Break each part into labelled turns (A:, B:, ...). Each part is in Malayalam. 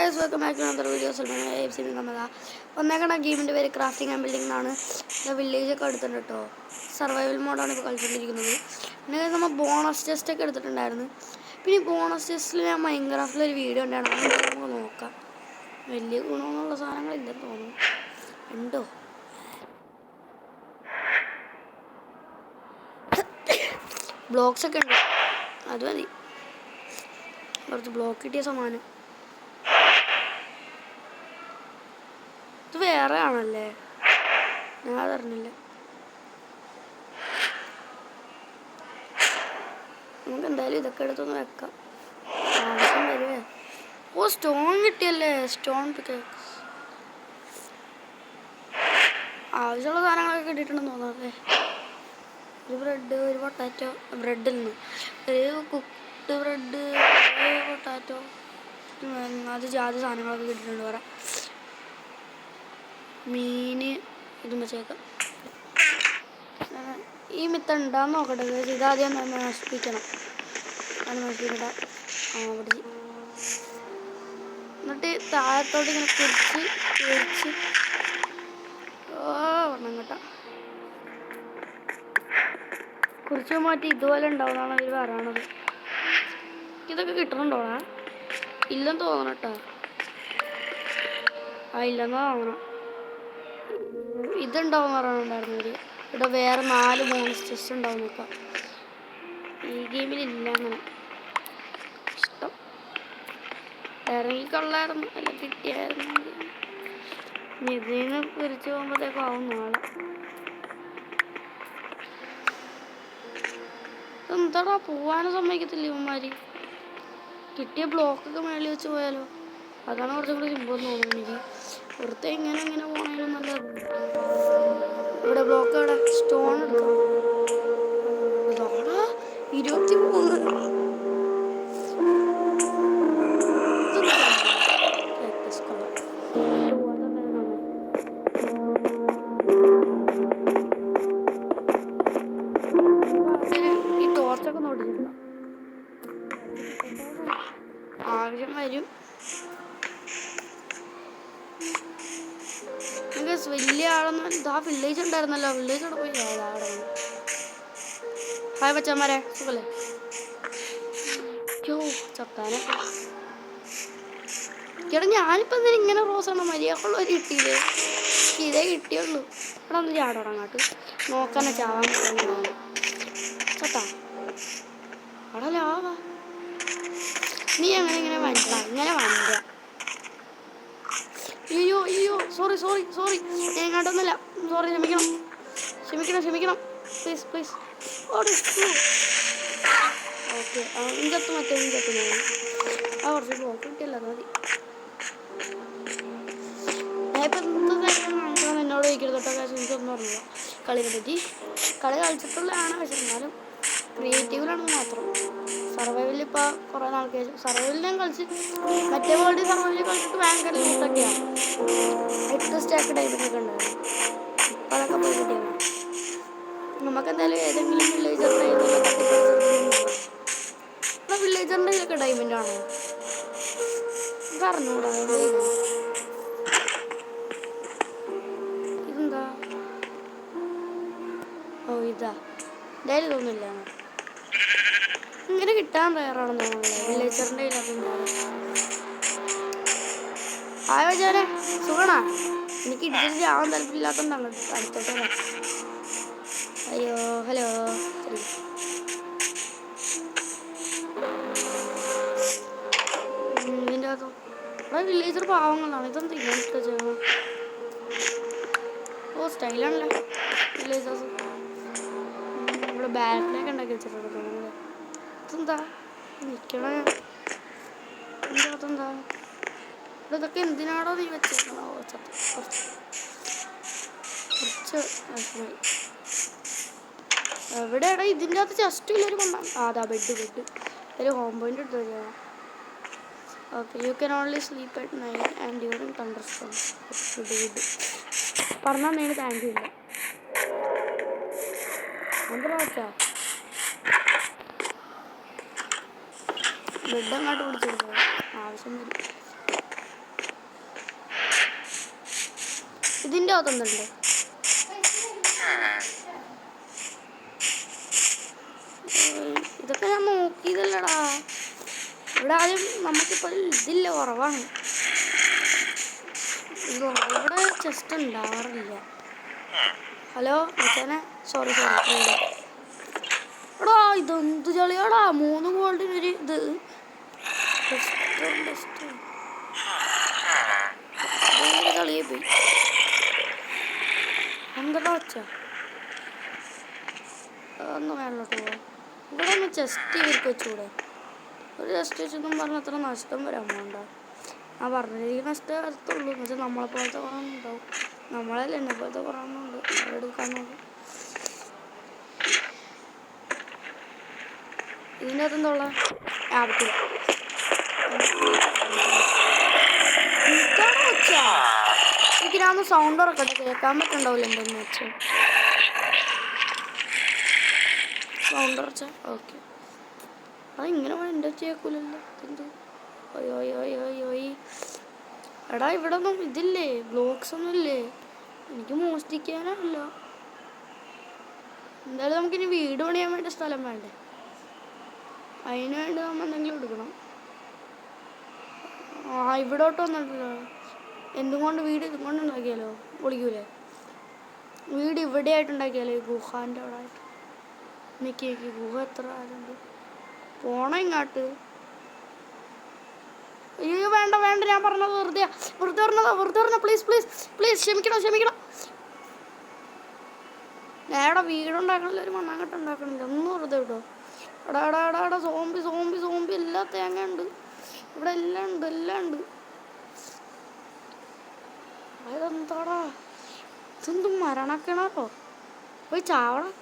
A: guys, welcome back to another video. ഒന്നേക്കണ ഗെയിമിൻ്റെ പേര് ക്രാഫ്റ്റിംഗ് ആൻഡ് ബിൽഡിംഗ് എന്നാണ്. വില്ലേജ് ഒക്കെ എടുത്തിട്ടുണ്ട് കേട്ടോ. സർവൈവൽ മോഡാണ് ഇപ്പോൾ കളിച്ചുകൊണ്ടിരിക്കുന്നത്. പിന്നെ നമ്മൾ ബോണസ് ടെസ്റ്റ് ഒക്കെ എടുത്തിട്ടുണ്ടായിരുന്നു. പിന്നെ ബോണസ് ടെസ്റ്റിൽ ഞാൻ മൈൻക്രാഫ്റ്റിലൊരു വീഡിയോ ഉണ്ടായിരുന്നു. അത് നമുക്ക് നോക്കാം. വലിയ ഗുണമെന്നുള്ള സാധനങ്ങളില്ലെന്ന് തോന്നുന്നു. ഉണ്ടോ? ബ്ലോക്സ് ഒക്കെ ഉണ്ട്, അത് മതി. കുറച്ച് ബ്ലോക്ക് കിട്ടിയ സമാനം. ഇത് വേറെ ആണല്ലേ, ഞാൻ അതറിഞ്ഞില്ല. നമുക്ക് എന്തായാലും ഇതൊക്കെ എടുത്തൊന്ന് വെക്കാം, ആവശ്യം വരുവേ. ഓ, സ്റ്റോൺ കിട്ടിയല്ലേ, സ്റ്റോൺ പിക്കാക്സ്. ആവശ്യമുള്ള സാധനങ്ങളൊക്കെ കിട്ടിയിട്ടുണ്ടെന്ന് തോന്നുന്നല്ലേ. ഒരു ബ്രെഡ്, ഒരു പൊട്ടാറ്റോ, ബ്രെഡിൽ നിന്ന് ഒരു കുക്ക്ഡ് ബ്രെഡ്, ഒരു പൊട്ടാറ്റോ, അത് ജാതി സാധനങ്ങളൊക്കെ കിട്ടിയിട്ടുണ്ട്. വേറെ മീന് ഇതും വെച്ചേക്കാം. ഈ മിത്ത് ഉണ്ടാന്ന് നോക്കട്ടെ. ഇതാദ്യം നശിപ്പിക്കണം. അത് നശിപ്പിക്കട്ടെ. അവിടെ എന്നിട്ട് താഴത്തോട്ട് ഇങ്ങനെ കുറിച്ച് വണ്ണം കേട്ടോ. കുറിച്ച് മാറ്റി ഇതുപോലെ ഉണ്ടാവുന്നതാണ് അവർ പറയണത്. ഇതൊക്കെ കിട്ടണുണ്ടോടാ? ഇല്ലെന്ന് തോന്നണം കേട്ടോ. ഇല്ലെന്നാ തോന്നണം. ഇതുണ്ടാവും പറയണുണ്ടായിരുന്നു ഇവര്. ഇവിടെ വേറെ 4 ബോണസ് ടെസ്റ്റ് ഉണ്ടാവും നോക്കാം. ഈ ഗെയിമിലില്ല അങ്ങനെ. ഇഷ്ടം ഇറങ്ങിക്കൊള്ളായിരുന്നു, അല്ല കിട്ടിയായിരുന്നു. ഇതിൽ നിന്ന് തിരിച്ചു പോകുമ്പോഴത്തേക്കും ആവും നാളെ. എന്താടാ പോവാനും സമ്മതിക്കത്തില്ല ഇവന്മാര്. കിട്ടിയ ബ്ലോക്കൊക്കെ മേളിൽ വെച്ച് പോയാലോ? അതാണ് കുറച്ചും കൂടി സിമ്പിൾ തോന്നുന്നു എനിക്ക്. വെറുതെ ഇങ്ങനെ പോകണേലും നല്ലത്. ഇവിടെ ബ്ലോക്ക്, ഇവിടെ സ്റ്റോൺ എടുക്കാം. 23. ഈ ടോർച്ചൊക്കെ നോട്ടില്ല, ആവശ്യം വരും. വലിയ ആളൊന്നും ഇതാ വില്ലേജ് ഉണ്ടായിരുന്നല്ലോ. വില്ലേജ് അവിടെ പോയി അവിടെ. ഹായ് പച്ചന്മാരെ, സുഖല്ലേ? ചത്താനെ ചേട്ടാ. ഞാനിപ്പോൾ എന്തിനാ ഇങ്ങനെ റോസാണ്? മര്യാദക്കുള്ളവർ കിട്ടിയില്ലേ? ഇതേ കിട്ടിയുള്ളൂ. ഇവിടെ ഒന്ന് ചാടോടാ അങ്ങോട്ട്. നോക്കാനെ ചാവാൻ പറ്റുന്നു. ചത്താ അവിടെ ലാവാ. നീ ഇങ്ങനെ വണ്ട, ഇങ്ങനെ വണ്ട. അയ്യോ സോറി ഞാൻ ഇങ്ങോട്ടൊന്നുമില്ല. സോറി, ക്ഷമിക്കണം പ്ലീസ്. ഓക്കെ, ഇഞ്ചത്ത് മറ്റേ ഞാൻ കുറച്ച് ബ്ലോക്ക് കിട്ടിയല്ലോ, അത് മതി. ഇപ്പം എന്നോട് ചോദിക്കരുത് കേട്ടോ. എനിക്കൊന്നും അറിയില്ല കളിനെ പറ്റി. കളി കളിച്ചിട്ടുള്ളതാണ്, പക്ഷെ എന്നാലും ക്രിയേറ്റീവിലാണെന്ന് മാത്രം. സർവൈവലിൽ ഇപ്പോൾ കുറേ നാൾക്ക് ശേഷം സർവൈവലിൽ ഞാൻ കളിച്ച്, മറ്റേ വേൾഡ് സർവൈവലിൽ കളിച്ചിട്ട് ഭയങ്കര ലിമിറ്റൊക്കെയാണ്. 8 സ്റ്റാക്ക് ഡയമണ്ടൊക്കെ ഉണ്ടായിരുന്നു. ഇപ്പം അതൊക്കെ പോയി കിട്ടിയാണ്. നമുക്ക് എന്തായാലും ഏതെങ്കിലും വില്ലേജറിൻ്റെ വില്ലേജറിൻ്റെ ഡയമണ്ട് ആണോ പറഞ്ഞൂടാ. ഇതെന്താ? ഓ, ഇതാ എന്തായാലും തോന്നില്ല. ഇങ്ങനെ കിട്ടാൻ റയറാണെന്ന് തോന്നുന്നില്ല വില്ലേജറിൻ്റെ ഇല്ലാത്ത. ആയോ ചേരെ, സുഖണാ? എനിക്ക് ഇടിച്ചിട്ട് ആവാൻ താല്പര്യമില്ലാത്തതുകൊണ്ടാണ് അടുത്തോട്ട് വരാം. അയ്യോ, ഹലോ. ഇതിൻ്റെ അകത്തോ ഇവിടെ വില്ലേജർ പാവങ്ങളാണ്. ഇതെന്താ ഇങ്ങനത്തെ ചെയ്യണം? ഓ, സ്റ്റൈലാണല്ലേ വില്ലേജേഴ്സ്. ഇവിടെ ബാറ്റിനൊക്കെ ഉണ്ടാക്കി വെച്ചിട്ടുണ്ട് തോന്നുന്നത്. ഇതെന്താ നിൽക്കണേ? അതെന്താ ഇവിടെ? ഇതൊക്കെ എന്തിനാണോ നീ വെച്ചേക്കണോ? കുറച്ച് എവിടെയാടാ? ഇതിൻ്റെ അകത്ത് ജസ്റ്റ് ഇല്ലൊരു കൊണ്ടാ. അതാ ബെഡ് ഒരു ഹോം പോയിന്റ് ഇട്ട് തരാം. Okay, you can only sleep at night and during thunder Storm. Good പറഞ്ഞാൽ നീ താങ്ക് യു ഇല്ല. എന്താ വെച്ചാ ബെഡ് അങ്ങോട്ട് പിടിച്ചെടുക്കുക, ആവശ്യം വരും. ഇതിൻ്റെ അകത്തൊന്നുണ്ട്. ഇതൊക്കെ ഞാൻ നോക്കിയതല്ലടാ. ഇവിടെ ആദ്യം നമുക്കിപ്പോൾ ഇതില്ല, കുറവാണ്. ഇവിടെ ചെസ്റ്റ് ഉണ്ടാവാറില്ല. ഹലോ മച്ചാനെ, സോറി എടാ, ഇതെന്ത് ചളിയാടാ. 3 ഗോൾഡിനൊരു ഇത്. കളിയെ പോയി. എന്താ വച്ച ഒന്ന് മേലോട്ട് പോവാം. ഇവിടെ ഒന്ന് ചെസ്റ്റ് ഇവർക്ക് വെച്ചുകൂടെ? ഒരു ചെസ്റ്റ് വെച്ചൊന്നും പറഞ്ഞ അത്ര നഷ്ടം വരാൻ പോകണ്ട. ആ പറഞ്ഞിരിക്കുന്ന നഷ്ടം വരത്തുള്ളൂ. എന്ന് വെച്ചാൽ നമ്മളെപ്പോലത്തെ കുറേ ഉണ്ടാവും. നമ്മളല്ല എന്നെ പോലത്തെ കുറേ ഉണ്ട്. എടുക്കാൻ നോക്കും. ഇതിൻ്റെ അകത്ത് എന്താ ഉള്ളത്? ആപത്തില്ല. ഇതാണ് വെച്ചാ എനിക്ക് ഞാൻ സൗണ്ട് ഉറക്കട്ടെ, കേൾക്കാൻ പറ്റുണ്ടാവില്ല. എന്തെന്ന് വെച്ചാൽ സൗണ്ട് ഉറച്ച ഓക്കെ. അതിങ്ങനെ എൻ്റെ കേൾക്കൂലല്ലോ. എന്ത് ഒയോയോയോയോയി. എടാ, ഇവിടെ ഒന്നും ഇതില്ലേ, ബ്ലോക്സ് ഒന്നും ഇല്ലേ? എനിക്ക് മോഷ്ടിക്കാനല്ലോ. എന്തായാലും നമുക്കിനി വീട് പണിയാൻ വേണ്ടി സ്ഥലം വേണ്ടേ? അതിന് വേണ്ടി നമ്മൾ എന്തെങ്കിലും എടുക്കണം. ഇവിടോട്ട് വന്നിട്ടല്ലോ. എന്തുകൊണ്ട് വീട് ഇതുകൊണ്ട് ഉണ്ടാക്കിയാലോ? പൊളിക്കൂലേ? വീട് ഇവിടെ ആയിട്ടുണ്ടാക്കിയാലോ? ഈ ഗുഹാൻ്റെ അവിടെ ആയിട്ട്. എനിക്ക് ഗുഹ എത്ര ആരുണ്ട്? പോണ ഇങ്ങോട്ട്. അയ്യോ വേണ്ട, ഞാൻ പറഞ്ഞത് വെറുതെ പ്ലീസ് ക്ഷമിക്കണം. ഞാൻ ഇവിടെ വീടുണ്ടാക്കണില്ല, ഒരു മണ്ണാങ്കട്ട ഉണ്ടാക്കണില്ല. ഒന്നും വെറുതെ വിട്ടോ. എടാ സോംബി എല്ലാ തേങ്ങ ഉണ്ട് ഇവിടെ. എല്ലാം ഉണ്ട്. അതെന്താടാ, ഇതെന്തും മരണക്കിണറോ? പോയി ചാവണം.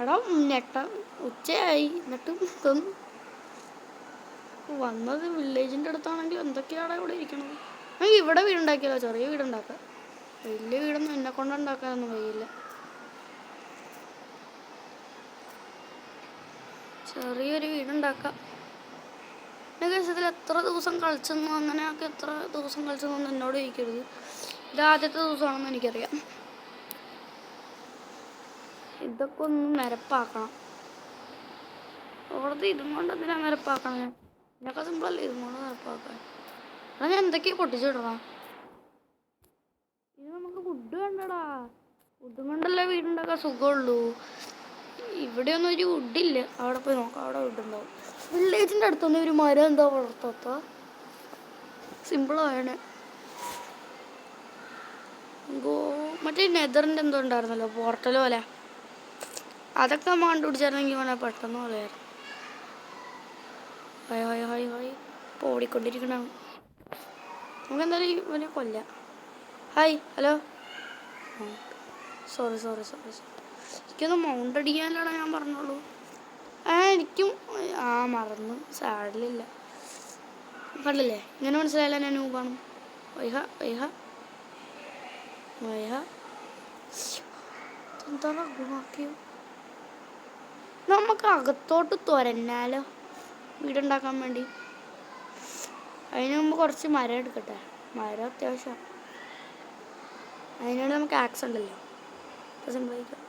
A: എടാ ഉച്ചയായി എന്നിട്ടും ഇതൊന്നും. വന്നത് വില്ലേജിൻ്റെ അടുത്താണെങ്കിൽ എന്തൊക്കെയാണ് ഇവിടെ ഇരിക്കണത്? നമുക്ക് ഇവിടെ വീടുണ്ടാക്കിയാലോ? ചെറിയ വീടുണ്ടാക്കാം. വലിയ വീടൊന്നും എന്നെ കൊണ്ടുണ്ടാക്കാനൊന്നും കഴിയില്ല. ചെറിയൊരു വീടുണ്ടാക്കാം. എൻ്റെ കേസത്തിൽ എത്ര ദിവസം കളിച്ചെന്നോ അങ്ങനെയൊക്കെ എത്ര ദിവസം കളിച്ചെന്നൊന്നും എന്നോട് ചോദിക്കരുത്. ഇത് ആദ്യത്തെ ദിവസമാണെന്ന് എനിക്കറിയാം. ഇതൊക്കെ ഒന്ന് നിരപ്പാക്കണം. അവിടുത്തെ ഇതും കൊണ്ട് എന്തിനാണ് നിരപ്പാക്കണം? ഇതിനൊക്കെ സിമ്പിളല്ലേ ഇതും കൊണ്ട് നിരപ്പാക്കാൻ. അതാ ഞാൻ എന്തൊക്കെയാണ് പൊട്ടിച്ചിടണം. ഇത് നമുക്ക് വുഡ് വേണ്ടടാ. വുഡും കൊണ്ടല്ലേ വീടുണ്ടാക്കാൻ സുഖമുള്ളൂ. ഇവിടെയൊന്നും ഒരു വുഡില്ല. അവിടെ പോയി നോക്കാം, അവിടെ വുഡുണ്ടാവും. വില്ലേജിൻ്റെ അടുത്തൊന്നും ഒരു മരം എന്താ വളർത്താത്ത? സിമ്പിളാണ്. മറ്റേ നെതറിൻ്റെ എന്തോ ഉണ്ടായിരുന്നല്ലോ, പോർട്ടൽ പോലെ. അതൊക്കെ നമ്മൾ കണ്ടുപിടിച്ചായിരുന്നെങ്കിൽ വേണേൽ പെട്ടെന്ന് പോലെയായിരുന്നു. ഹായ് ഇപ്പോൾ ഓടിക്കൊണ്ടിരിക്കണം. നമുക്കെന്തായാലും ഇവനെ കൊല്ലാം. Hi hello. സോറി എനിക്കൊന്ന് മൗണ്ട് അടിക്കാനല്ലാണ് ഞാൻ പറഞ്ഞോളൂ. എനിക്കും മറന്നു. സാഡിലില്ല. കണ്ടില്ലേ, ഇങ്ങനെ മനസ്സിലായില്ല ഞാൻ കാണും. എന്താണ് ഗുണാക്കിയോ? നമുക്ക് അകത്തോട്ട് തുരന്നാലോ വീടുണ്ടാക്കാൻ വേണ്ടി? അതിന് മുമ്പ് കുറച്ച് മരം എടുക്കട്ടെ. മരം അത്യാവശ്യമാണ്. അതിനാണ് നമുക്ക് ആക്സ് ഉണ്ടല്ലോ. ഇപ്പോൾ സിമ്പിളായിരിക്കും.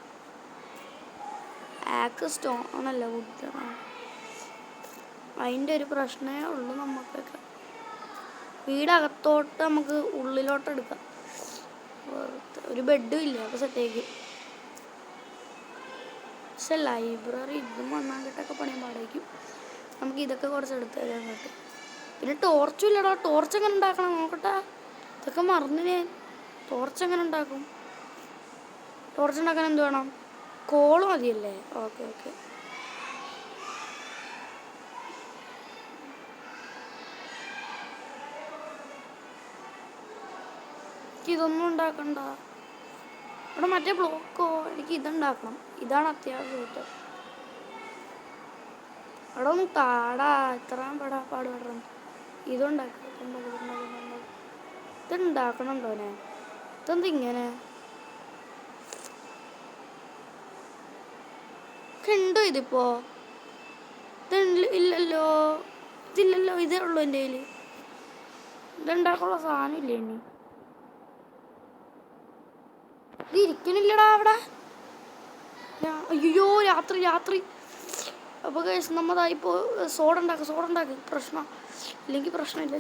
A: ആക്സ് സ്റ്റോണല്ല, വുഡാണ്. അതിൻ്റെ ഒരു പ്രശ്നമേ ഉള്ളൂ. നമുക്കൊക്കെ വീടകത്തോട്ട് നമുക്ക് ഉള്ളിലോട്ട് എടുക്കാം. ഒരു ബെഡും ഇല്ല, അപ്പോൾ സെറ്റേക്കും. പക്ഷെ ലൈബ്രറി ഇതും മണ്ണാങ്കിട്ടൊക്കെ പണിയാൻ പാടായിരിക്കും. നമുക്ക് ഇതൊക്കെ കുറച്ച് എടുത്ത് തരാൻ പറ്റും. പിന്നെ ടോർച്ചും ഇല്ലടാ. ടോർച്ച് എങ്ങനെ ഉണ്ടാക്കണം നോക്കട്ടെ. ഇതൊക്കെ മറന്നു ഞാൻ. ടോർച്ച് എങ്ങനെ ഉണ്ടാക്കും? ടോർച്ച് ഉണ്ടാക്കാൻ എന്ത് വേണം? കോള് മതിയല്ലേ? ഓക്കെ. ഇതൊന്നും ഉണ്ടാക്കണ്ട. ഇവിടെ മറ്റേ ബ്ലോക്കോ, എനിക്ക് ഇതുണ്ടാക്കണം. ഇതാണ് അത്യാവശ്യമായിട്ട്. അവിടെ ഒന്ന് താടാ, ഇത്രയും പാടുപെടണം. ഇതുണ്ടാക്കണുണ്ടോ ഞാൻ? ഇതെന്ത് ഇങ്ങനെ ഉണ്ടോ? ഇതിപ്പോ ഇതില്ലല്ലോ. ഇതേ ഉള്ളൂ എൻ്റെ കയ്യിൽ. ഇതുണ്ടാക്കാനുള്ള സാധനം ഇല്ല ഇനി. ഇത് ഇരിക്കണില്ലടാ അവിടെ. അയ്യോ രാത്രി രാത്രി. അപ്പോൾ കേസ് നമ്മതായിപ്പോൾ സോഡ ഉണ്ടാക്കുക പ്രശ്നം ഇല്ലെങ്കിൽ പ്രശ്നമില്ല.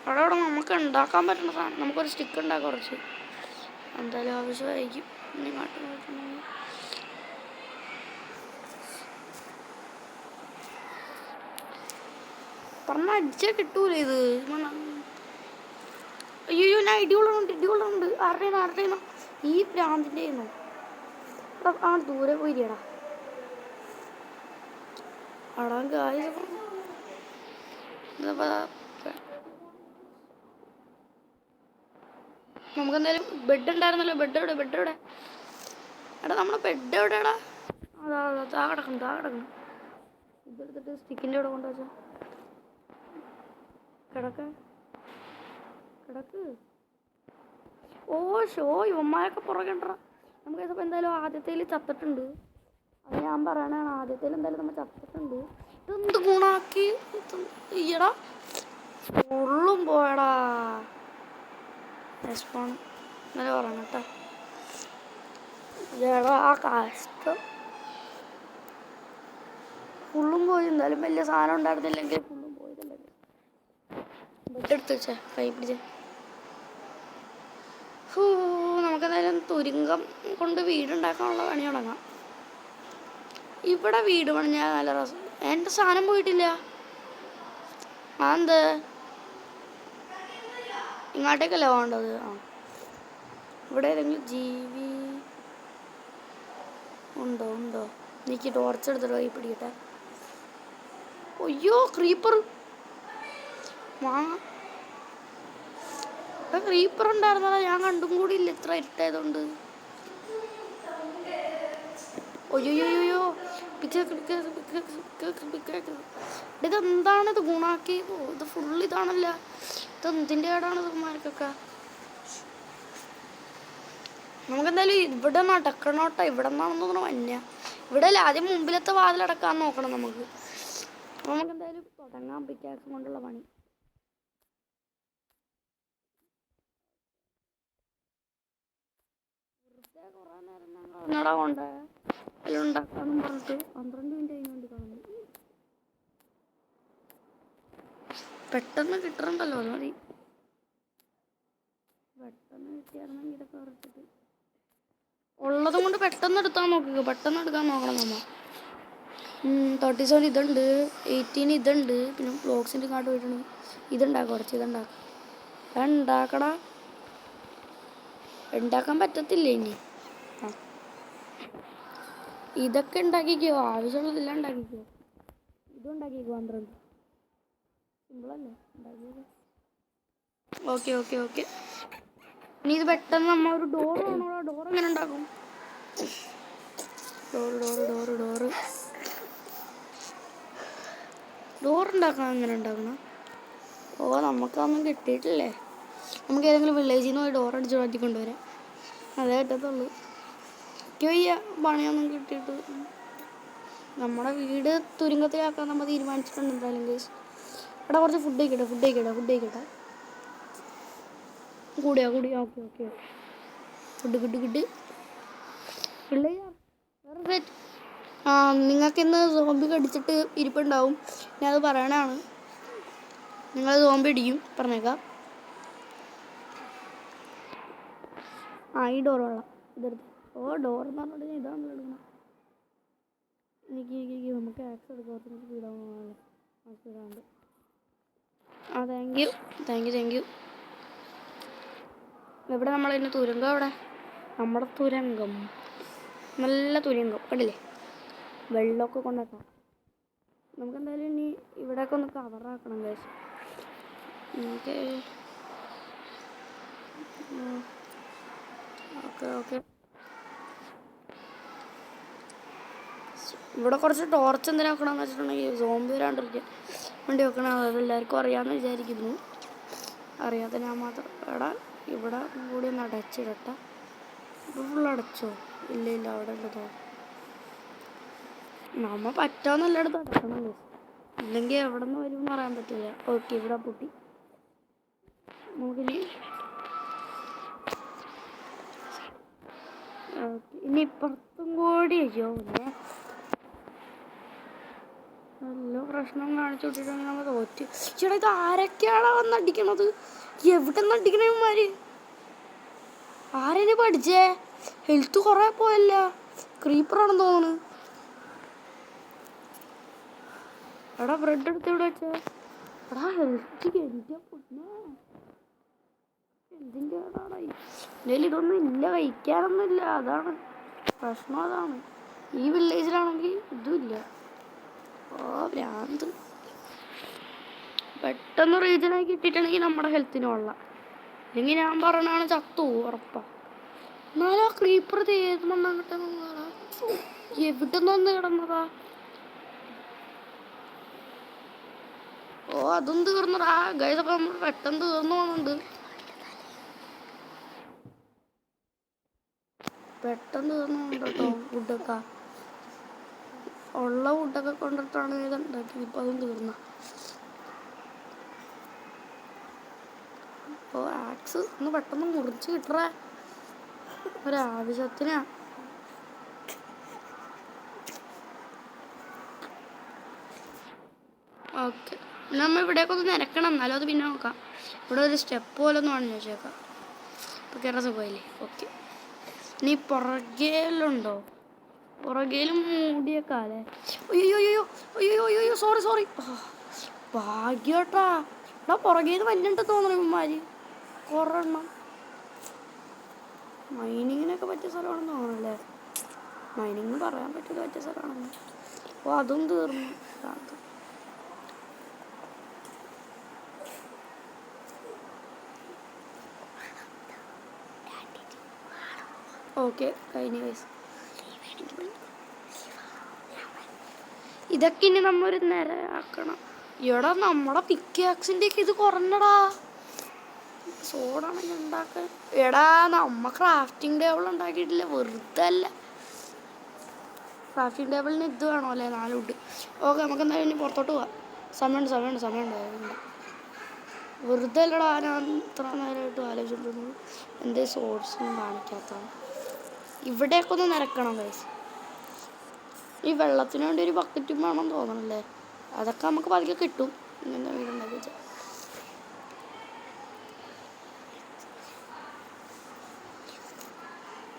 A: അവിടെ നമുക്ക് ഉണ്ടാക്കാൻ പറ്റുന്ന സാധനം നമുക്കൊരു സ്റ്റിക്ക് ഉണ്ടാക്കാം കുറച്ച്. എന്തായാലും ആവശ്യമായിരിക്കും. പറഞ്ഞാൽ അടിച്ചാൽ കിട്ടൂല ഇത്. അയ്യോ ഞാൻ ഇടികൊള്ളുന്നുണ്ട്. ആരുടെയാണ് ഈ പ്രാന്തിൻ്റെ ആയിരുന്നു. ആ ദൂരെ പോയില്ലടാ അടാൻ കായ്. നമുക്കെന്തായാലും ബെഡ് ഉണ്ടായിരുന്നല്ലോ. ബെഡ് എവിടെ എടാ നമ്മുടെ ബെഡ് എവിടെയാടാ? താ കിടക്കണം. ഇതെടുത്തിട്ട് സ്റ്റിക്കിൻ്റെ അവിടെ കൊണ്ടുവച്ചാ കിടക്ക്. ഇവന്മാരൊക്കെ പുറകെ ഉണ്ടടാ. നമുക്ക് ഇതിപ്പോൾ എന്തായാലും ആദ്യത്തേൽ ചത്തിട്ടുണ്ട്. അത് ഞാൻ പറയണതാണ്. ആദ്യത്തേൽ എന്തായാലും നമ്മൾ ചത്തിട്ടുണ്ട്. ഇതെന്ത് ഗുണാക്കി ഈയടാ ഉള്ളും പോയടാ. റെസ്പോൺ ഇന്നലെ പറയണം കേട്ടോ. എടാ ആ കഷ്ടം ഫുള്ളും പോയി. എന്തായാലും വലിയ സാധനം ഉണ്ടായിരുന്നില്ലെങ്കിൽ ഫുള്ളും പോയതല്ലെങ്കിൽ ബെഡ് വെച്ചേ കൈ പിടിച്ചേ. നമുക്കെന്തായാലും തുരുങ്കം കൊണ്ട് വീടുണ്ടാക്കാനുള്ള പണി തുടങ്ങാം. ഇവിടെ വീട് പണിഞ്ഞാൽ നല്ല രസം. എൻ്റെ സാധനം പോയിട്ടില്ല. അതെന്ത് ഇങ്ങോട്ടേക്കല്ലേ പോകേണ്ടത്? ഇവിടെ ഏതെങ്കിലും ജീവി ഉണ്ടോ? എനിക്ക് ടോർച്ച് എടുത്തിട്ട് കൈ പിടിക്കട്ടെ. അയ്യോ ക്രീപ്പർ ക്രീപ്പർ ഉണ്ടായിരുന്നതാ. ഞാൻ കണ്ടും കൂടി ഇല്ല ഇത്ര ഇരുട്ടായതുകൊണ്ട്. അയ്യോയ്യോ ഇതെന്താണിത് ഗുണാക്കി? ഇത് ഫുൾ ഇതാണല്ല. ഇതെന്തിൻ്റെ കേടാണ് ഇതുമാർക്കൊക്കെ? നമുക്കെന്തായാലും ഇവിടെ നടക്കണോട്ടോ. ഇവിടെ നിന്നാണെന്ന് തോന്നുന്നു മഞ്ഞ. ഇവിടെ അല്ല, ആദ്യം മുമ്പിലത്തെ വാതിലടക്കാൻ നോക്കണം നമുക്ക്. നമുക്കെന്തായാലും തുടങ്ങാം പിക്കാക്സ് കൊണ്ടുള്ള പണി. കുറേ നേരം ഞങ്ങളെ കൊണ്ട് എല്ലാം ഉണ്ടാക്കാന്നും പറഞ്ഞിട്ട് 12 മിനിറ്റ് അതിന് വേണ്ടി കാണുന്നു. പെട്ടെന്ന് കിട്ടണ്ടല്ലോ. അത് മതി. പെട്ടെന്ന് കിട്ടിയായിരുന്നെങ്കിൽ ഇതൊക്കെ കുറച്ചിട്ട് ഉള്ളതും കൊണ്ട് പെട്ടെന്ന് എടുക്കാൻ നോക്കുക. പെട്ടെന്ന് എടുക്കാൻ നോക്കണം നമ്മ. 37 ഇതുണ്ട്, 18 ഇതുണ്ട്, പിന്നെ ബ്ലോക്സിൻ്റെ കാർഡ് പോയിട്ടുണ്ട്. ഇതുണ്ടാക്കാം കുറച്ച്. ഉണ്ടാക്കടാ. ഉണ്ടാക്കാൻ പറ്റത്തില്ല ഇനി. ഇതൊക്കെ ഉണ്ടാക്കിക്കോ. ആവശ്യമുള്ളതെല്ലാം ഉണ്ടാക്കിക്കോ. ഇതും ഉണ്ടാക്കിക്കോ. 12 സിമ്പിളല്ലേ ഉണ്ടാക്കിയത്. ഓക്കെ ഇനി ഇത് പെട്ടെന്ന് നമ്മൾ ഒരു ഡോർ വേണോ? ഡോർ എങ്ങനെ ഉണ്ടാക്കും? ഡോർ ഉണ്ടാക്കാൻ എങ്ങനെ ഉണ്ടാക്കണം? നമുക്കതൊന്നും കിട്ടിയിട്ടില്ലേ. നമുക്ക് ഏതെങ്കിലും വില്ലേജിൽ നിന്ന് പോയി ഡോർ അടിച്ച് മാറ്റിക്കൊണ്ടുവരാം. അതേ പറ്റത്തുള്ളൂ. വയ്യ പണിയൊന്നും കിട്ടിയിട്ട്. നമ്മുടെ വീട് തുരുങ്കത്തിലാക്കാൻ നമ്മൾ തീരുമാനിച്ചിട്ടുണ്ട് എന്തായാലും. കേസ് ഇവിടെ കുറച്ച് ഫുഡ് കഴിക്കട്ടെ. കൂടിയാ ഓക്കെ ഫുഡ് കിട്ടി. പിള്ളേർ വേറെ സെറ്റ്. നിങ്ങൾക്കിന്ന് സോംബി കടിച്ചിട്ട് ഇരിപ്പുണ്ടാവും. ഞാൻ അത് പറയണതാണ്. നിങ്ങൾ സോംബി ഇടിക്കും പറഞ്ഞേക്കാം. ഈ ഡോർ കൊള്ളാം. ഇതെടുത്ത് ഡോർ എന്ന് പറഞ്ഞിട്ട് ഞാൻ ഇതാണല്ലോ എടുക്കണം. എനിക്ക് നമുക്ക് ആക്സ് എടുക്കാം. കുറച്ച് സ്പീഡാവുന്നുണ്ട്. Thank you. എവിടെ നമ്മളതിൻ്റെ തുരങ്കം? അവിടെ നമ്മുടെ തുരങ്കം. നല്ല തുരങ്കം കണ്ടില്ലേ? വെള്ളമൊക്കെ കൊണ്ടുവെക്കാം. നമുക്കെന്തായാലും ഇനി ഇവിടെയൊക്കെ ഒന്ന് കവറാക്കണം. ഗൈസ് ഓക്കെ ഇവിടെ കുറച്ച് ടോർച്ച് എന്തിനാ വെക്കണമെന്ന് വെച്ചിട്ടുണ്ടെങ്കിൽ സോംബി വരാണ്ടിരിക്കാൻ വേണ്ടി വെക്കണം. അത് എല്ലാവർക്കും അറിയാമെന്ന് വിചാരിക്കുന്നു. അറിയാത്ത ഞാൻ മാത്രം. ഇവിടെ കൂടി ഒന്ന് അടച്ചിടട്ടെ. ഇത് ഫുൾ അടച്ചോ? ഇല്ല അവിടെ ഉള്ളതോ. നമ്മ പറ്റാവുന്ന എല്ലായിടത്തും അടക്കണം. ഇല്ലെങ്കിൽ എവിടെ നിന്ന് വരുമെന്ന് പറയാൻ പറ്റില്ല. ഓക്കെ ഇവിടെ പൊട്ടി. നമുക്കിനി ഇനി ഇപ്പുറത്തും കൂടി പിന്നെ നല്ല പ്രശ്നം കാണിച്ചു വിട്ടിട്ടുണ്ടെങ്കിൽ നമ്മൾ തോറ്റ്. ചേട്ടാ ഇത് ആരൊക്കെയാണോ വന്നടിക്കണത്? എവിടെ നിന്ന് അടിക്കണമാര്? ആരെന്നെ പഠിച്ചേ? ഹെൽത്ത് കുറേ പോയല്ല. ക്രീപ്പറാണെന്ന് തോന്നുന്നു. എടാ ബ്രെഡ് എടുത്ത് ഇവിടെ വെച്ചാ എടാ ഹെൽത്ത് എൻ്റെ പൊന്നെ എന്തിൻ്റെ കേടാണ്. ഇതിൽ ഇതൊന്നും ഇല്ല, കഴിക്കാനൊന്നുമില്ല. അതാണ് പ്രശ്നം. അതാണ് ഈ വില്ലേജിലാണെങ്കിൽ ഇതും ഇല്ല. ഓ ഭ്രാന്ത്. പെട്ടെന്ന് റീജനായി കിട്ടിയിട്ടുണ്ടെങ്കിൽ നമ്മുടെ ഹെൽത്തിന് കൊള്ളാം. അല്ലെങ്കിൽ ഞാൻ പറയണതാണ് ചത്തു ഉറപ്പാ. എന്നാലും ആ ക്രീപ്പർ ഏത് മണ്ണാൻ കിട്ടുന്നതാ? എവിടെ നിന്ന് കിടന്നതാ? ഓ അതും തീർന്നടാ ഗൈസ്. അപ്പം നമ്മൾ പെട്ടെന്ന് തീർന്നു പോകുന്നുണ്ട്. പെട്ടെന്ന് തീർന്നു പോകുന്നുണ്ട് കേട്ടോ. ഫുഡൊക്കെ ഉള്ള ഫുഡൊക്കെ കൊണ്ടിട്ടാണ് ഇത് ഉണ്ടാക്കിയത്. ഇപ്പം അതും തീർന്ന. അപ്പോൾ ആക്സ് ഒന്ന് പെട്ടെന്ന് മുറിച്ച് കിട്ടറ ഒരാവശ്യത്തിനാ. ഓക്കെ നമ്മൾ ഇവിടേക്ക് ഒന്ന് നിരക്കണം, എന്നാലും അത് പിന്നെ നോക്കാം. ഇവിടെ ഒരു സ്റ്റെപ്പ് പോലെ ഒന്ന് വേണം ചോദിച്ചേക്കാം. ഇപ്പോൾ കയറാൻ സുഖമായില്ലേ? ഓക്കെ. ഇനി പുറകേലുണ്ടോ? പുറകേലും മൂടിയൊക്കെ അല്ലേ? അയ്യോ അയ്യോ അയ്യോ അയ്യോ അയ്യോ സോറി സോറി. ഭാഗ്യോട്ടാ. എടാ പുറകേന്ന് വല്ലുണ്ട് തോന്നണം ഇവന്മാർ കുറേ എണ്ണം. മൈനിങ്ങിനൊക്കെ പറ്റിയ സ്ഥലമാണെന്ന് തോന്നണല്ലേ? മൈനിങ് പറയാൻ പറ്റിയ സ്ഥലമാണെന്ന്. അപ്പോൾ അതും തീർന്നു. ഓക്കെ കഴിഞ്ഞ വയസ്സ്. ഇതൊക്കെ ഇനി നമ്മൊരു നിരയാക്കണം. ഇവിടെ നമ്മുടെ പിക്കാക്സിൻ്റെ ഒക്കെ ഇത് കുറഞ്ഞടാ. സോഡാണെങ്കിൽ ഉണ്ടാക്കാൻ എടാ നമ്മ ക്രാഫ്റ്റിംഗ് ടേബിൾ ഉണ്ടാക്കിയിട്ടില്ല, വെറുതെ അല്ല. ക്രാഫ്റ്റിംഗ് ടേബിളിന് ഇത് വേണോ അല്ലേ? 4 വുഡ്. ഓക്കെ നമുക്ക് എന്തായാലും ഇനി പുറത്തോട്ട് പോവാം. സമയമുണ്ട്. വെറുതെ അല്ലടാ ഞാൻ ഇത്ര നേരമായിട്ട് ആലോചിച്ചിട്ടുണ്ട്. എന്തേ സോഴ്സൊന്നും കാണിക്കാത്തതാണ്. ഇവിടെയൊക്കെ ഒന്ന് നിരക്കണം ഗൈസ്. ഈ വെള്ളത്തിന് വേണ്ടി ഒരു ബക്കറ്റും വേണം തോന്നണല്ലേ? അതൊക്കെ നമുക്ക് പതുക്കെ കിട്ടും. ഇങ്ങനത്തെ വീടുണ്ടാക്കി വെച്ചാൽ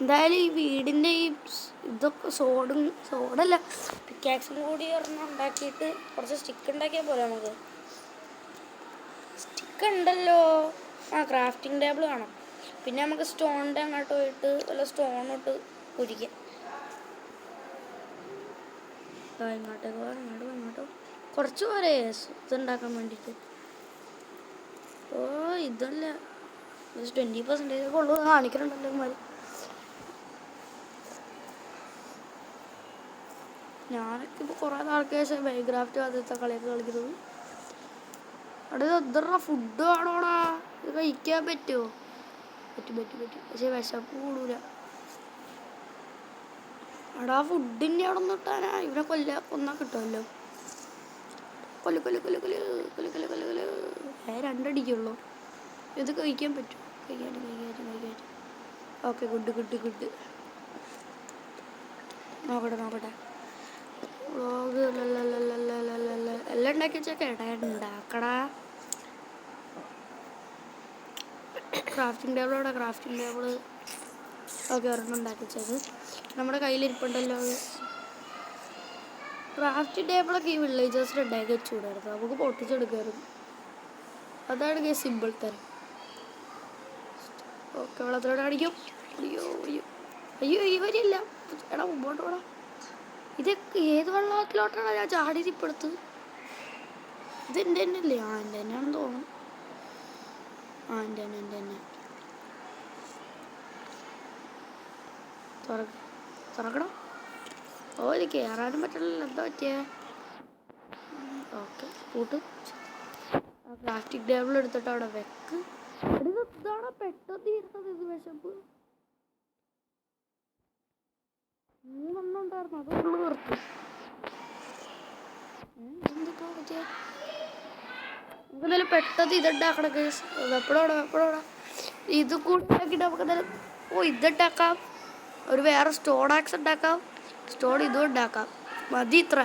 A: എന്തായാലും ഈ വീടിൻ്റെ ഈ ഇതൊക്കെ സോഡല്ല പിക്കാക്സും കൂടി ഒരെണ്ണം ഉണ്ടാക്കിയിട്ട് കുറച്ച് സ്റ്റിക്ക് ഉണ്ടാക്കിയാൽ പോലെ നമുക്ക്. സ്റ്റിക്ക് ഉണ്ടല്ലോ. ആ ക്രാഫ്റ്റിംഗ് ടേബിൾ വേണം. പിന്നെ നമുക്ക് സ്റ്റോണിൻ്റെ അങ്ങോട്ട് പോയിട്ട് വല്ല സ്റ്റോണിട്ട് കുരിക്കാം. ഇങ്ങോട്ടോ കുറച്ച് പോരെ ഇതുണ്ടാക്കാൻ വേണ്ടിയിട്ട്. ഓ ഇതല്ല 20% ഒക്കെ ഉള്ളു കാണിക്കുന്നുണ്ടല്ലോ ഇമാര്. ഞാനൊക്കെ ഇപ്പോൾ കുറേ നാൾക്ക് ശേഷം മൈൻക്രാഫ്റ്റ് ആദ്യത്തെ കളിയൊക്കെ കളിക്കുന്നത്. അവിടെ എത്ര ഫുഡ് വേണോടാ? ഇത് കഴിക്കാൻ പറ്റുമോ? പറ്റും. പക്ഷേ വിശപ്പ് കൂടൂല. അവിടെ ആ ഫുഡിൻ്റെ അവിടെ നിന്ന് കിട്ടാനാ. ഇവിടെ കൊന്നാ കിട്ടുമല്ലോ. കൊല്ല് 2 അടിക്കുള്ളൂ. ഇത് കഴിക്കാൻ പറ്റും. കഴിക്കാൻ. Okay good. നോക്കട്ടെ. എല്ലാം ഉണ്ടാക്കി വെച്ചേക്കെ ഉണ്ടാക്കടാ. ക്രാഫ്റ്റിംഗ് ടേബിൾ ഓക്കെ ഒരെണ്ണം ഉണ്ടാക്കി വെച്ചത് നമ്മുടെ കയ്യിലിരിപ്പുണ്ടല്ലോ. ക്രാഫ്റ്റിംഗ് ടേബിളൊക്കെ ഈ വില്ലേജേഴ്സിൽ ഉണ്ടാക്കി വെച്ചുകൂടായിരുന്നു. നമുക്ക് പൊട്ടിച്ചെടുക്കായിരുന്നു. അതാണ് സിമ്പിൾ തരം. ഓക്കെ വെള്ളത്തിലോട്ട് അടിക്കും. അയ്യോ ഇവരില്ല. എടാ മുമ്പോട്ട് പോടാ. ഇതൊക്കെ ഏത് വെള്ളത്തിലോട്ടാണ് ഞാൻ ചാടി ഇപ്പടുത്ത്? ഇതെൻ്റെ തന്നെ അല്ലേ? എൻ്റെ തന്നെയാണെന്ന് തോന്നുന്നു. എൻ്റെ തന്നെ തുറക്കണം. ഓ ഇത് കയറാനും പറ്റില്ലല്ലോ. എന്താ പറ്റിയേ? ഓക്കെ കൂട്ട്. പ്ലാസ്റ്റിക് ടേബിൾ എടുത്തിട്ട് അവിടെ വെക്ക്. ഇതാണ് പെട്ടെന്ന് ഇരുന്നത്. ഇത് വിശപ്പ് 3 ഉണ്ടായിരുന്നു. അത് ഫുള്ള് നിർത്തി. എന്തൊക്കെ പറ്റിയ നമുക്ക് എന്തായാലും പെട്ടെന്ന് ഇതുണ്ടാക്കണം ഗൈസ്. എപ്പോഴോടാ ഇത് കൂട്ടാക്കിയിട്ട് നമുക്ക് എന്തായാലും ഇതിട്ടാക്കാം. ഒരു വേറെ സ്റ്റോൺ ആക്സ് ഉണ്ടാക്കാം. സ്റ്റോൺ ഇതും ഉണ്ടാക്കാം. മതി ഇത്ര.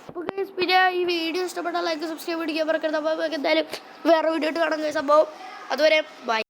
A: അപ്പോൾ ഗൈസ് പിന്നെ ഈ വീഡിയോ ഇഷ്ടപ്പെട്ടാൽ ലൈക്ക് സബ്സ്ക്രൈബ് പിടിക്കാൻ മറക്കരുത്. അപ്പോൾ എന്തായാലും വേറെ വീഡിയോ ഇട്ട് കാണാം ഗൈസ്. അപ്പോൾ അതുവരെ ബൈ.